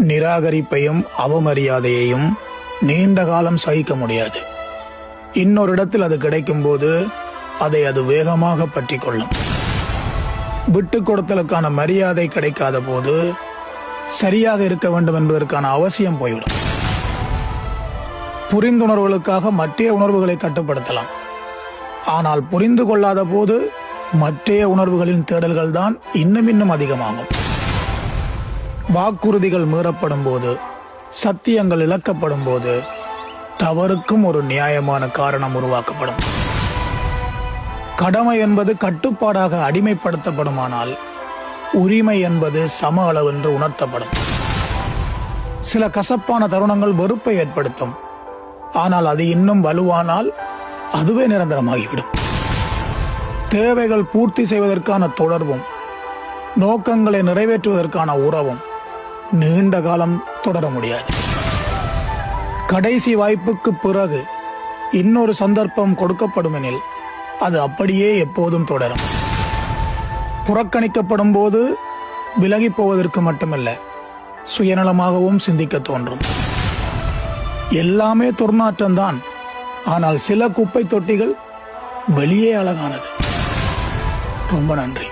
நிராகரிப்பையும் அவமரியாதையையும் நீண்ட காலம் சகிக்க முடியாது. இன்னொரு இடத்தில் அது கிடைக்கும் போது அதை அது வேகமாக பற்றி கொள்ளும். விட்டு கொடுத்தலுக்கான மரியாதை கிடைக்காத போது சரியாக இருக்க வேண்டும் என்பதற்கான அவசியம் போய்விடும். புரிந்துணர்வுகளுக்காக மற்ற உணர்வுகளை கட்டுப்படுத்தலாம். ஆனால் புரிந்து கொள்ளாத போது மற்ற உணர்வுகளின் தேடல்கள் தான் இன்னும் அதிகமாகும். வாக்குறுதிகள் மீறப்படும் போது, சத்தியங்கள் இழக்கப்படும் போது தவறுக்கும் ஒரு நியாயமான காரணம் உருவாக்கப்படும். கடமை என்பது கட்டுப்பாடாக அடிமைப்படுத்தப்படுமானால் உரிமை என்பது சம அளவு என்று உணர்த்தப்படும். சில கசப்பான தருணங்கள் வெறுப்பை ஏற்படுத்தும். ஆனால் அது இன்னும் வலுவானால் அதுவே நிரந்தரமாகிவிடும். தேவைகள் பூர்த்தி செய்வதற்கான தொடர்பும் நோக்கங்களை நிறைவேற்றுவதற்கான உறவும் நீண்ட காலம் தொடர முடியாது. கடைசி வாய்ப்புக்கு பிறகு இன்னொரு சந்தர்ப்பம் கொடுக்கப்படும் எனில் அது அப்படியே எப்போதும் தொடரும். புறக்கணிக்கப்படும் போது விலகி போவதற்கு மட்டுமல்ல, சுயநலமாகவும் சிந்திக்க தோன்றும். எல்லாமே துர்நாற்றம்தான். ஆனால் சில குப்பை தொட்டிகள் வெளியே அழகானது. ரொம்ப நன்றி.